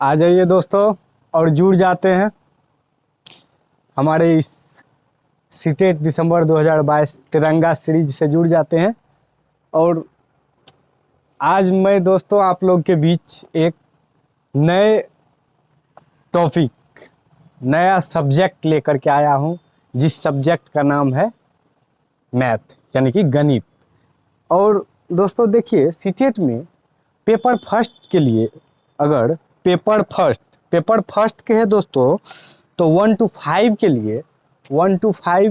आ जाइए दोस्तों और जुड़ जाते हैं हमारे इस सीटेट दिसंबर 2022 तिरंगा सीरीज से जुड़ जाते हैं। और आज मैं दोस्तों आप लोग के बीच एक नए टॉपिक, नया सब्जेक्ट लेकर के आया हूं, जिस सब्जेक्ट का नाम है मैथ यानी कि गणित। और दोस्तों देखिए, सीटेट में पेपर फर्स्ट के लिए अगर पेपर फर्स्ट के है दोस्तों, तो 1 to 5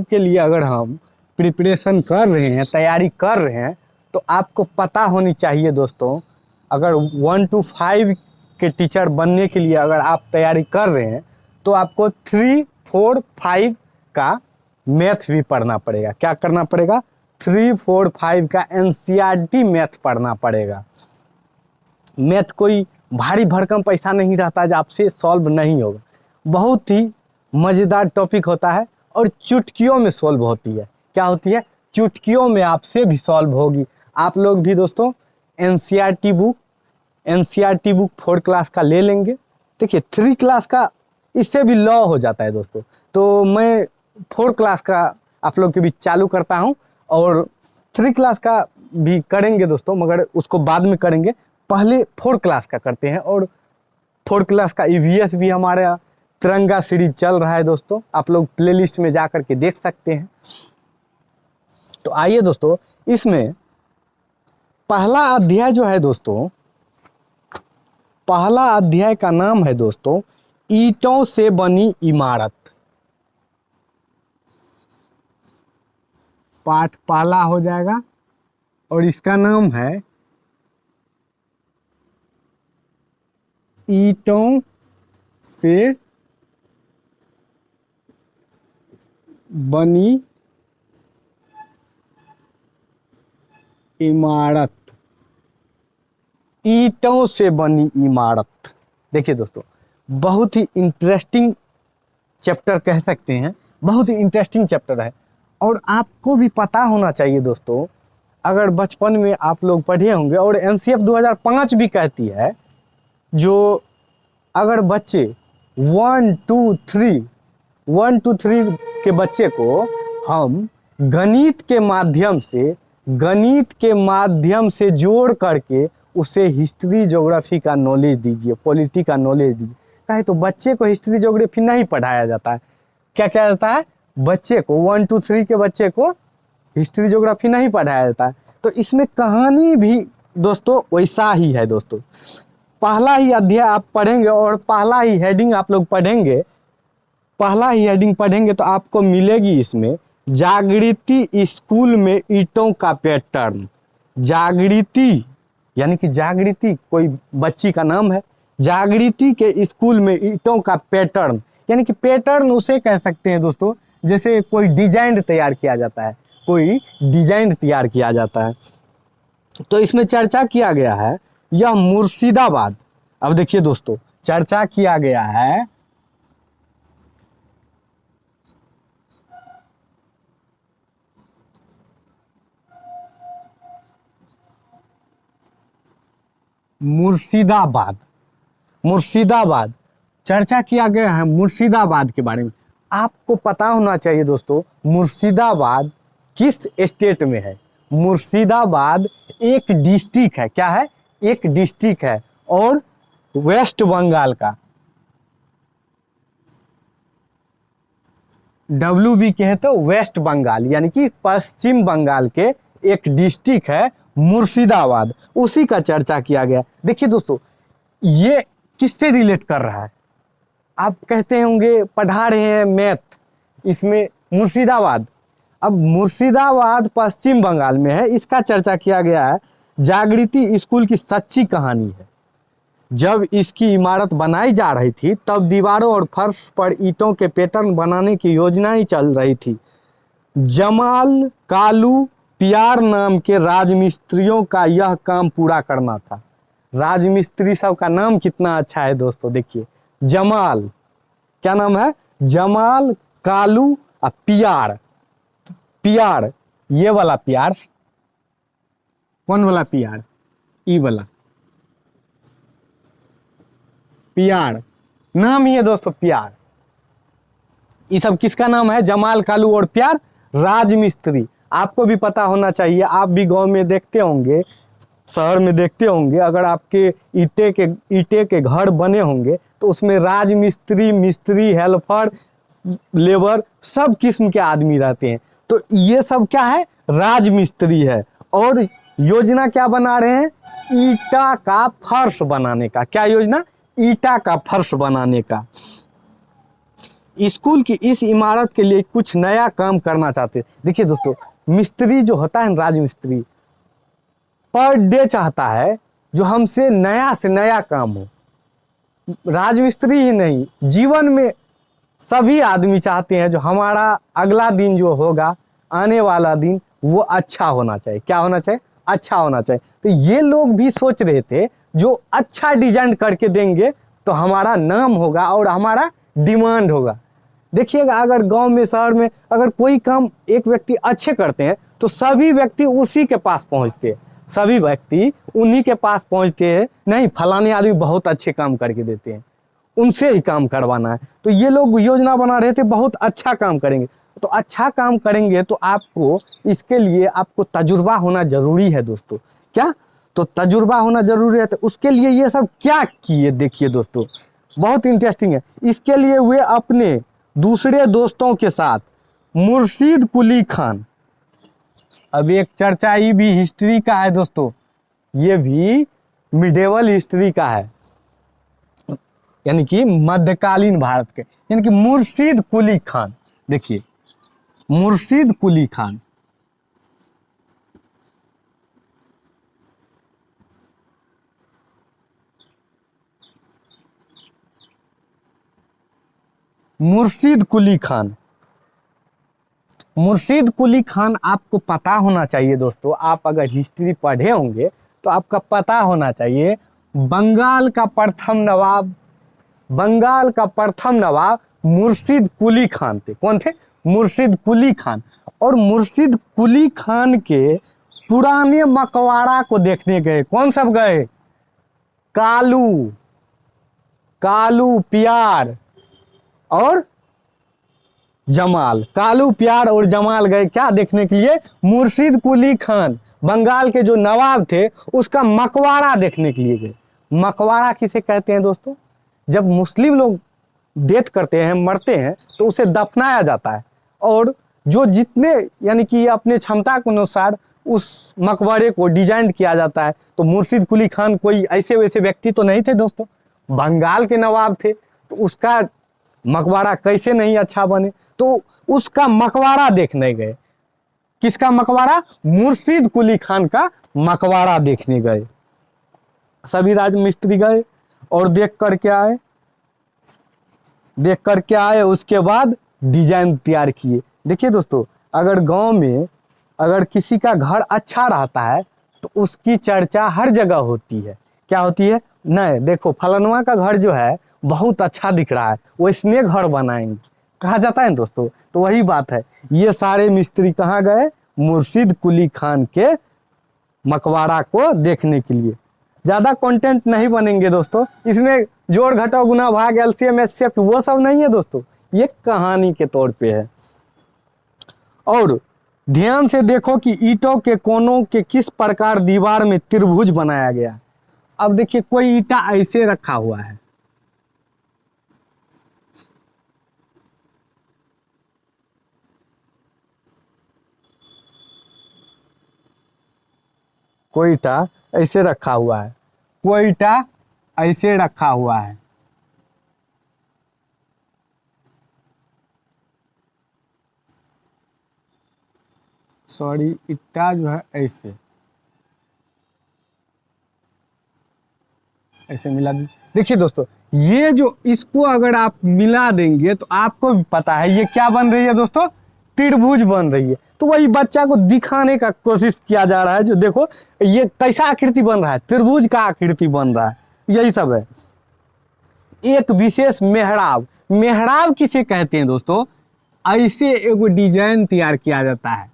के लिए अगर हम प्रिपरेशन कर रहे हैं, तैयारी कर रहे हैं, तो आपको पता होनी चाहिए दोस्तों, अगर 1 to 5 के टीचर बनने के लिए अगर आप तैयारी कर रहे हैं तो आपको 3, 4, 5 का मैथ भी पढ़ना पड़ेगा। क्या करना पड़ेगा? 3, 4, 5 का एनसीईआरटी मैथ पढ़ना पड़ेगा। मैथ कोई भारी भरकम पैसा नहीं रहता जो आपसे सॉल्व नहीं होगा। बहुत ही मज़ेदार टॉपिक होता है और चुटकियों में सॉल्व होती है। क्या होती है? चुटकियों में आपसे भी सॉल्व होगी। आप लोग भी दोस्तों एनसीईआरटी बुक 4 क्लास का ले लेंगे। देखिए 3 क्लास का इससे भी लॉ हो जाता है दोस्तों, तो मैं 4 क्लास का आप लोग के बीच चालू करता हूं और 3 क्लास का भी करेंगे दोस्तों, मगर उसको बाद में करेंगे। पहले 4 क्लास का करते हैं और 4 क्लास का ईवीएस भी हमारा तिरंगा सीरीज चल रहा है दोस्तों, आप लोग प्लेलिस्ट में जा करके देख सकते हैं। तो आइए दोस्तों, इसमें पहला अध्याय जो है दोस्तों, पहला अध्याय का नाम है दोस्तों ईंटों से बनी इमारत। पाठ पहला हो जाएगा और इसका नाम है ईंटों से बनी इमारत। ईंटों से बनी इमारत। देखिए दोस्तों, बहुत ही इंटरेस्टिंग चैप्टर कह सकते हैं, बहुत ही इंटरेस्टिंग चैप्टर है। और आपको भी पता होना चाहिए दोस्तों, अगर बचपन में आप लोग पढ़े होंगे, और एनसीएफ 2005 भी कहती है, जो अगर बच्चे 1 2 3 के बच्चे को हम गणित के माध्यम से जोड़ करके उसे हिस्ट्री ज्योग्राफी का नॉलेज दीजिए, पॉलिटी का नॉलेज दीजिए। कहे तो बच्चे को हिस्ट्री ज्योग्राफी नहीं पढ़ाया जाता है। क्या क्या जाता है? बच्चे को 1 2 3 के बच्चे को हिस्ट्री ज्योग्राफी नहीं पढ़ाया जाता है। तो इसमें कहानी भी दोस्तों वैसा ही है दोस्तों। पहला ही अध्याय आप पढ़ेंगे और पहला ही हेडिंग आप लोग पढ़ेंगे तो आपको मिलेगी इसमें जागृति स्कूल में ईंटों का पैटर्न। जागृति यानी कि जागृति कोई बच्ची का नाम है। जागृति के स्कूल में ईंटों का पैटर्न, यानी कि पैटर्न उसे कह सकते हैं दोस्तों, जैसे कोई डिजाइन तैयार किया जाता है, तो इसमें चर्चा किया गया है यह मुर्शिदाबाद। अब देखिए दोस्तों, चर्चा किया गया है मुर्शिदाबाद चर्चा किया गया है मुर्शिदाबाद के बारे में। आपको पता होना चाहिए दोस्तों, मुर्शिदाबाद किस स्टेट में है। मुर्शिदाबाद एक डिस्ट्रिक्ट है। क्या है? एक डिस्ट्रिक्ट है और वेस्ट बंगाल का, WB कहे तो वेस्ट बंगाल यानी कि पश्चिम बंगाल के एक डिस्ट्रिक्ट है मुर्शिदाबाद, उसी का चर्चा किया गया। देखिए दोस्तों, ये किससे रिलेट कर रहा है? आप कहते होंगे पढ़ा रहे हैं मैथ, इसमें मुर्शिदाबाद। अब मुर्शिदाबाद पश्चिम बंगाल में है, इसका चर्चा किया गया है। जागृति स्कूल की सच्ची कहानी है। जब इसकी इमारत बनाई जा रही थी तब दीवारों और फर्श पर ईंटों के पैटर्न बनाने की योजनाएं चल रही थी। जमाल कालू पियार नाम के राजमिस्त्रियों का यह काम पूरा करना था। राजमिस्त्री सब का नाम कितना अच्छा है दोस्तों। देखिए, जमाल, क्या नाम है? जमाल, कालू और पियार, ये वाला पियार, कौन वाला पियार? ई वाला। पियाड़, नाम ही है दोस्तों पियाड़। ये सब किसका नाम है? जमाल, कालू और प्यार राजमिस्त्री। आपको भी पता होना चाहिए, आप भी गांव में देखते होंगे, शहर में देखते होंगे, अगर आपके ईंटे के घर बने होंगे तो उसमें राजमिस्त्री, मिस्त्री, हेल्पर, लेबर सब किस्म के आदमी रहते हैं। तो ये सब क्या है? राजमिस्त्री है। और योजना क्या बना रहे हैं? ईटा का फर्श बनाने का। क्या योजना? ईटा का फर्श बनाने का। स्कूल की इस इमारत के लिए कुछ नया काम करना चाहते हैं। देखिए दोस्तों, मिस्त्री जो होता है, राजमिस्त्री, पर डे चाहता है जो हमसे नया से नया काम हो। राजमिस्त्री ही नहीं, जीवन में सभी आदमी चाहते हैं जो हमारा अगला दिन जो होगा, आने वाला दिन, वो अच्छा होना चाहिए। क्या होना चाहिए? अच्छा होना चाहिए। तो ये लोग भी सोच रहे थे जो अच्छा डिजाइन करके देंगे तो हमारा नाम होगा और हमारा डिमांड होगा। देखिएगा, अगर गांव में, शहर में अगर कोई काम एक व्यक्ति अच्छे करते हैं तो सभी व्यक्ति उसी के पास पहुंचते हैं, सभी व्यक्ति उन्हीं के पास पहुंचते हैं। नहीं, फलाने आदमी बहुत अच्छे काम करके देते हैं, उनसे ही काम करवाना है। तो ये लोग योजना बना रहे थे बहुत अच्छा काम करेंगे। तो अच्छा काम करेंगे तो आपको, इसके लिए आपको तजुर्बा होना जरूरी है दोस्तों। क्या? तो तजुर्बा होना जरूरी है। तो उसके लिए ये सब क्या किए, देखिए दोस्तों, बहुत इंटरेस्टिंग है। इसके लिए वे अपने दूसरे दोस्तों के साथ मुर्शीद कुली खान, अब एक चर्चा ये भी हिस्ट्री का है दोस्तों, ये भी मिडेवल हिस्ट्री का है, यानी कि मध्यकालीन भारत के, यानी कि मुर्शीद कुली खान। देखिए, मुर्शीद कुली खान, मुर्शीद कुली खान, मुर्शीद कुली खान आपको पता होना चाहिए दोस्तों। आप अगर हिस्ट्री पढ़े होंगे तो आपका पता होना चाहिए, बंगाल का प्रथम नवाब, बंगाल का प्रथम नवाब मुर्शीद कुली खान थे। कौन थे? मुर्शीद कुली खान। और मुर्शीद कुली खान के पुराने मकबरा को देखने गए। कौन सब गए? कालू, कालू, प्यार और जमाल। कालू, प्यार और जमाल गए क्या देखने के लिए? मुर्शीद कुली खान, बंगाल के जो नवाब थे, उसका मकबरा देखने के लिए गए। मकबरा किसे कहते हैं दोस्तों? जब मुस्लिम लोग डेथ करते हैं, मरते हैं, तो उसे दफनाया जाता है और जो जितने, यानी कि अपने क्षमता के अनुसार उस मकबरे को डिजाइन किया जाता है। तो मुर्शीद कुली खान कोई ऐसे वैसे व्यक्ति तो नहीं थे दोस्तों, बंगाल के नवाब थे, तो उसका मकबरा कैसे नहीं अच्छा बने? तो उसका मकबरा देखने गए। किसका मकबरा? मुर्शीद कुली खान का मकबरा देखने गए। सभी राजमिस्त्री गए और देख कर के आए, देख कर के आए, उसके बाद डिजाइन तैयार किए। देखिए दोस्तों, अगर गांव में अगर किसी का घर अच्छा रहता है तो उसकी चर्चा हर जगह होती है। क्या होती है? नहीं, देखो फलानवा का घर जो है बहुत अच्छा दिख रहा है, वो इसने घर बनाएंगे, कहा जाता है दोस्तों। तो वही बात है, ये सारे मिस्त्री कहाँ गए? मुर्शीद कुली खान के मकबरा को देखने के लिए। ज़्यादा कंटेंट नहीं बनेंगे दोस्तों, इसमें जोड़ घटाव गुना भाग एलसीएम एचसीएफ वो सब नहीं है दोस्तों, ये कहानी के तौर पे है। और ध्यान से देखो कि ईंटों के कोनों के किस प्रकार दीवार में त्रिभुज बनाया गया। अब देखिए, कोई ईंटा ऐसे रखा हुआ है, कोई ईंटा ऐसे रखा हुआ है, कोई ईंटा ऐसे रखा हुआ है। सॉरी, ईंटा जो है ऐसे ऐसे मिला दी। देखिए दोस्तों, ये जो इसको अगर आप मिला देंगे तो आपको भी पता है ये क्या बन रही है दोस्तों? त्रिभुज बन रही है। तो वही बच्चा को दिखाने का कोशिश किया जा रहा है, जो देखो ये कैसा आकृति बन रहा है, त्रिभुज का आकृति बन रहा है, यही सब है। एक विशेष मेहराब, मेहराब किसे कहते हैं दोस्तों? ऐसे एगो डिजाइन तैयार किया जाता है,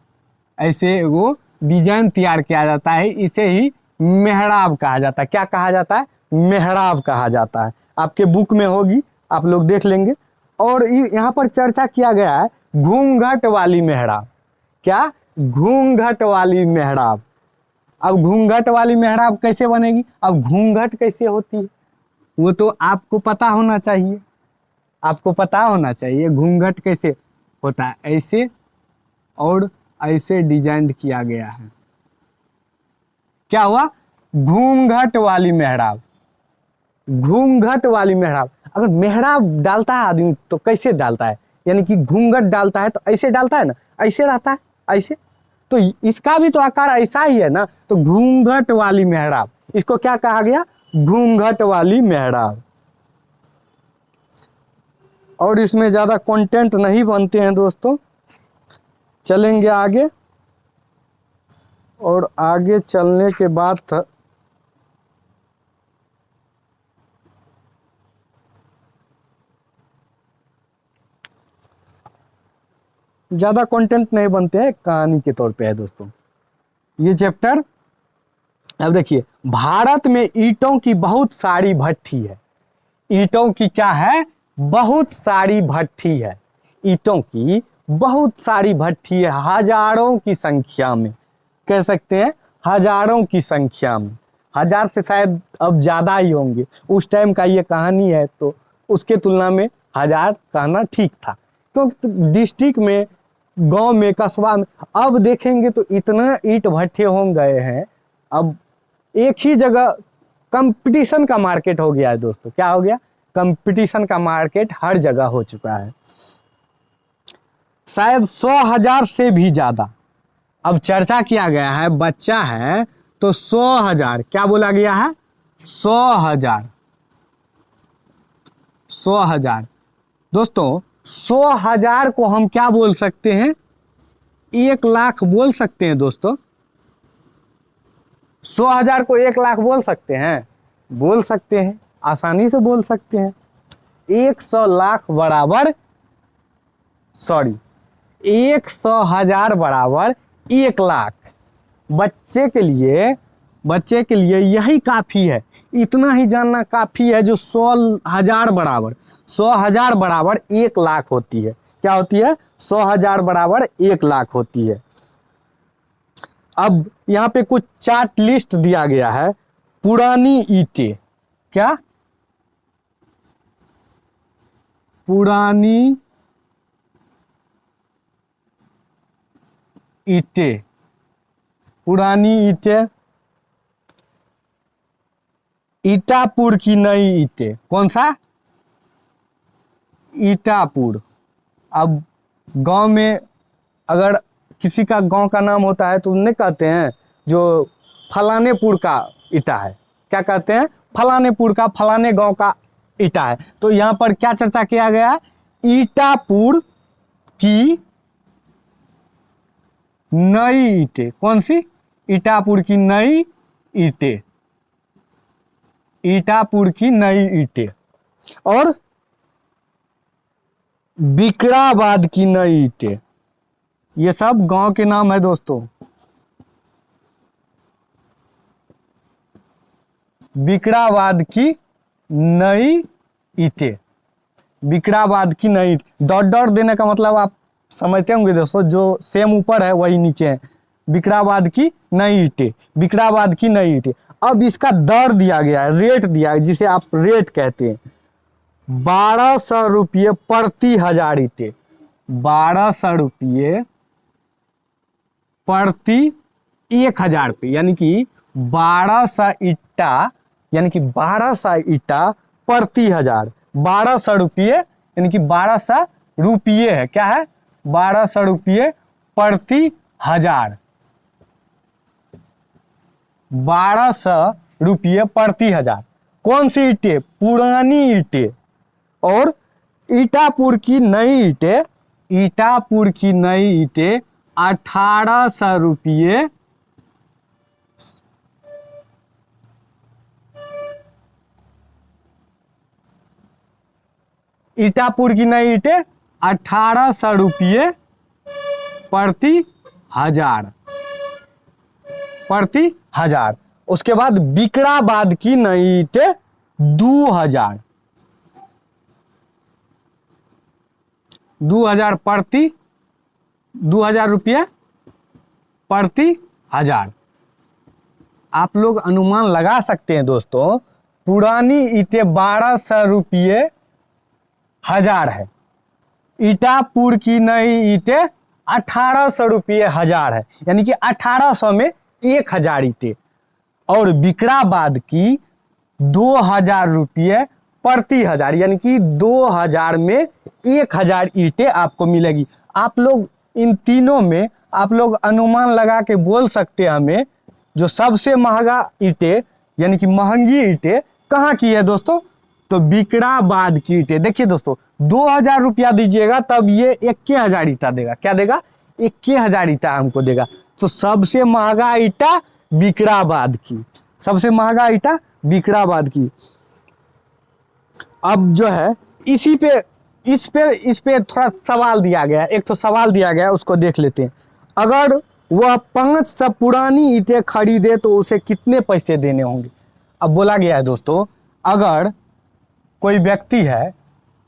ऐसे एगो डिजाइन तैयार किया जाता है, इसे ही मेहराब कहा जाता है। क्या कहा जाता है? मेहराब कहा जाता है। आपके बुक में होगी, आप लोग देख लेंगे। और यहाँ पर चर्चा किया गया है घूंघट वाली मेहराब। क्या? घूंघट वाली मेहराब। अब घूंघट वाली मेहराब कैसे बनेगी? अब घूंघट कैसे होती है वो तो आपको पता होना चाहिए, आपको पता होना चाहिए घूंघट कैसे होता है। ऐसे और ऐसे डिजाइन किया गया है। क्या हुआ? घूंघट वाली मेहराब। घूंघट वाली मेहराब। अगर मेहराब डालता है आदमी तो कैसे डालता है? यानी कि घूंघट डालता है तो ऐसे डालता है ना, ऐसे रहता है, ऐसे। तो इसका भी तो आकार ऐसा ही है ना, तो घूंघट वाली मेहराब, इसको क्या कहा गया? घूंघट वाली मेहराब। और इसमें ज्यादा कंटेंट नहीं बनते हैं दोस्तों, चलेंगे आगे। और आगे चलने के बाद ज्यादा कंटेंट नहीं बनते हैं, कहानी के तौर पे है दोस्तों ये चैप्टर। अब देखिए, भारत में ईंटों की बहुत सारी भट्ठी है। ईंटों की क्या है? बहुत सारी भट्ठी है। ईंटों की बहुत सारी भट्ठी है, हजारों की संख्या में, कह सकते हैं हजारों की संख्या में। हजार से शायद अब ज्यादा ही होंगे, उस टाइम का ये कहानी है तो उसके तुलना में हजार कहना ठीक था, क्योंकि डिस्ट्रिक्ट में, गांव में, कस्बा में अब देखेंगे तो इतना ईंट भट्ठे हो गए हैं। अब एक ही जगह कंपटीशन का मार्केट हो गया है दोस्तों। क्या हो गया? कंपटीशन का मार्केट हर जगह हो चुका है, शायद 100,000 से भी ज्यादा। अब चर्चा किया गया है, बच्चा है तो 100,000, क्या बोला गया है? 100,000। 100,000 दोस्तों, 100,000 को हम क्या बोल सकते हैं? 1,00,000 बोल सकते हैं दोस्तों। 100,000 को 1,00,000 बोल सकते हैं? बोल सकते हैं, आसानी से बोल सकते हैं। 100 लाख बराबर, सॉरी, 100,000 बराबर 1,00,000। बच्चे के लिए यही काफी है, इतना ही जानना काफी है। जो 100,000 बराबर, 100,000 बराबर 1,00,000 होती है। क्या होती है? 100,000 बराबर 1,00,000 होती है। अब यहाँ पे कुछ चार्ट लिस्ट दिया गया है। पुरानी ईंटें, क्या? पुरानी ईंटें, पुरानी ईंटें, ईटापुर की नई ईंटें। कौन सा? ईटापुर। अब गांव में अगर किसी का गांव का नाम होता है तो उन्हें कहते हैं जो फलानेपुर का ईटा है। क्या कहते हैं? फलानेपुर का, फलाने गांव का ईटा है। तो यहाँ पर क्या चर्चा किया गया? ईटापुर की नई ईंटें। कौन सी? ईटापुर की नई ईंटें। ईटापुर की नई ईंटें। और बिकराबाद की नई ईंटें। ये सब गांव के नाम है दोस्तों। बिकराबाद की नई ईंटें। बिकराबाद की नई, डॉट डॉट देने का मतलब आप समझते होंगे दोस्तों, जो सेम ऊपर है वही नीचे है। बिकराबाद की नई ईंटें, बिकराबाद की नई ईंटें। अब इसका दर दिया गया है, रेट दिया है, जिसे आप रेट कहते हैं। 1,200 रुपये प्रति 1,000 ईंटें। 1,200 रुपये प्रति 1,000 पे, यानी कि 1,200 ईंटा, यानी कि 1,200 ईंटा प्रति 1,000। 1,200 रुपये, यानी कि 1,200 रुपये है। क्या है? 1,200 रुपये प्रति 1,000। 1,200 रुपये प्रति 1,000। कौन सी ईंटें? पुरानी ईंटें। और ईटापुर की नई ईंटें, ईटापुर की नई ईंटें 1,800 रुपये ईटापुर की नई ईंटें 1,800 रुपये प्रति 1,000, प्रति 1,000। उसके बाद बिकराबाद की नई ईंटें 2,000। 2000 रुपये प्रति हजार। आप लोग अनुमान लगा सकते हैं दोस्तों, पुरानी ईंटें 1200 रुपये हजार है, ईटापुर की नई ईंटें 1800 रुपये हजार है, यानी कि 1800 में 1000 ईंटें, और विकराबाद की 2000 रुपये प्रति हजार, यानी कि 2000 में 1000 ईंटें आपको मिलेगी। आप लोग इन तीनों में आप लोग अनुमान लगा के बोल सकते हैं हमें, जो सबसे महंगा ईंटें यानी कि महंगी ईंटें कहाँ की है दोस्तों, तो विकराबाद की ईंटें। देखिए दोस्तों, 2000 रुपया दीजिएगा तब ये 1000 ईंटा देगा। क्या देगा? 1000 ईंटा हमको देगा। तो सबसे महंगा ईंटा विकराबाद की, सबसे महंगा ईंटा विकराबाद की। अब जो है इस पे थोड़ा सवाल दिया गया, एक तो सवाल दिया गया, उसको देख लेते हैं। अगर वह 500 पुरानी ईंटें खरीदे तो उसे कितने पैसे देने होंगे। अब बोला गया है दोस्तों, अगर कोई व्यक्ति है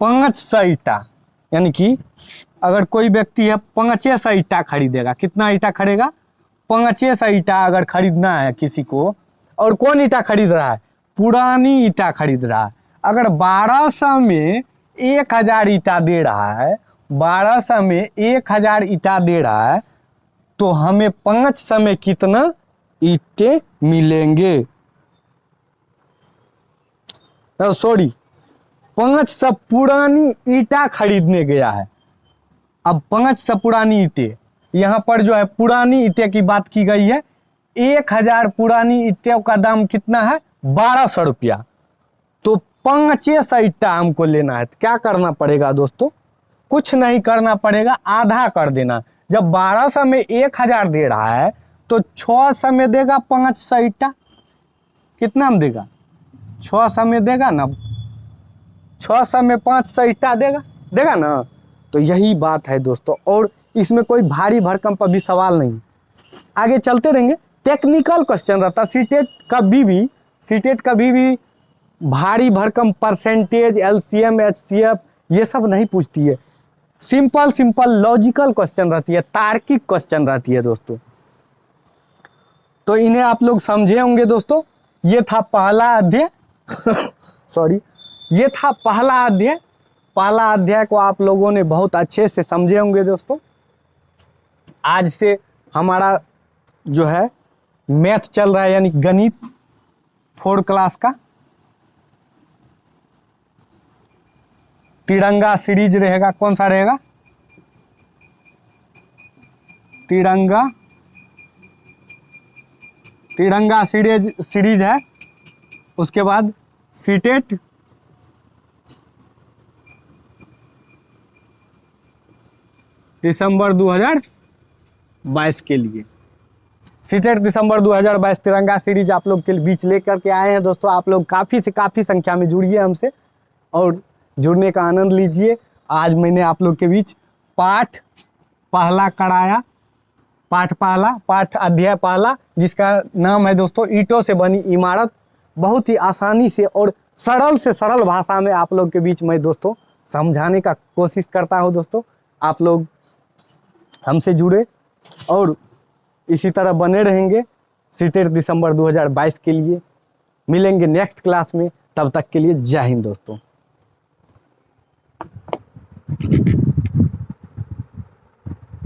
500 ईंटा, यानी कि अगर कोई व्यक्ति है 500 ईंटा खरीदेगा, कितना ईंटा खरीदेगा? 500 ईंटा अगर खरीदना है किसी को, और कौन ईंटा खरीद रहा है? पुरानी ईंटा खरीद रहा है। अगर 1200 में 1000 ईंटा दे रहा है, 1200 में 1000 ईंटा दे रहा है, तो हमें 500 में कितना ईंटें मिलेंगे? सॉरी, 500 पुरानी ईंटा खरीदने गया है। अब 500 पुरानी ईंटें, यहाँ पर जो है पुरानी ईंटें की बात की गई है। 1000 पुरानी ईंटों का दाम कितना है? 1200 रुपया। तो 500 ईंटा हमको लेना है, तो क्या करना पड़ेगा दोस्तों? कुछ नहीं करना पड़ेगा, आधा कर देना। जब 1200 में 1000 दे रहा है तो 600 में देगा 500 ईंटा। कितना में देगा? 600 में देगा ना, 600 में 500 ईंटा देगा ना। तो यही बात है दोस्तों, और इसमें कोई भारी भरकम पर भी सवाल नहीं। आगे चलते रहेंगे। टेक्निकल क्वेश्चन रहता, सीटेट कभी भी भारी भरकम परसेंटेज, एलसीएम, एचसीएफ ये सब नहीं पूछती है। सिंपल लॉजिकल क्वेश्चन रहती है, तार्किक क्वेश्चन रहती है दोस्तों। तो इन्हें आप लोग समझे होंगे दोस्तों। ये था पहला अध्याय सॉरी, ये था पहला अध्याय। पहला अध्याय को आप लोगों ने बहुत अच्छे से समझे होंगे दोस्तों। आज से हमारा जो है मैथ चल रहा है, यानी गणित 4 क्लास का तिरंगा सीरीज रहेगा। कौन सा रहेगा? तिरंगा सीरीज है। उसके बाद सीटेट दिसंबर 2022 के लिए, सीटेट दिसंबर 2022 तिरंगा सीरीज आप लोग के बीच लेकर के आए हैं दोस्तों। आप लोग काफ़ी से काफ़ी संख्या में जुड़िए हमसे और जुड़ने का आनंद लीजिए। आज मैंने आप लोग के बीच पाठ पहला कराया, पाठ अध्याय पहला, जिसका नाम है दोस्तों ईंटों से बनी इमारत। बहुत ही आसानी से और सरल से सरल भाषा में आप लोग के बीच मैं दोस्तों समझाने का कोशिश करता हूँ दोस्तों। आप लोग हमसे जुड़े और इसी तरह बने रहेंगे। सीटेट दिसंबर 2022 के लिए मिलेंगे नेक्स्ट क्लास में। तब तक के लिए जय हिंद दोस्तों।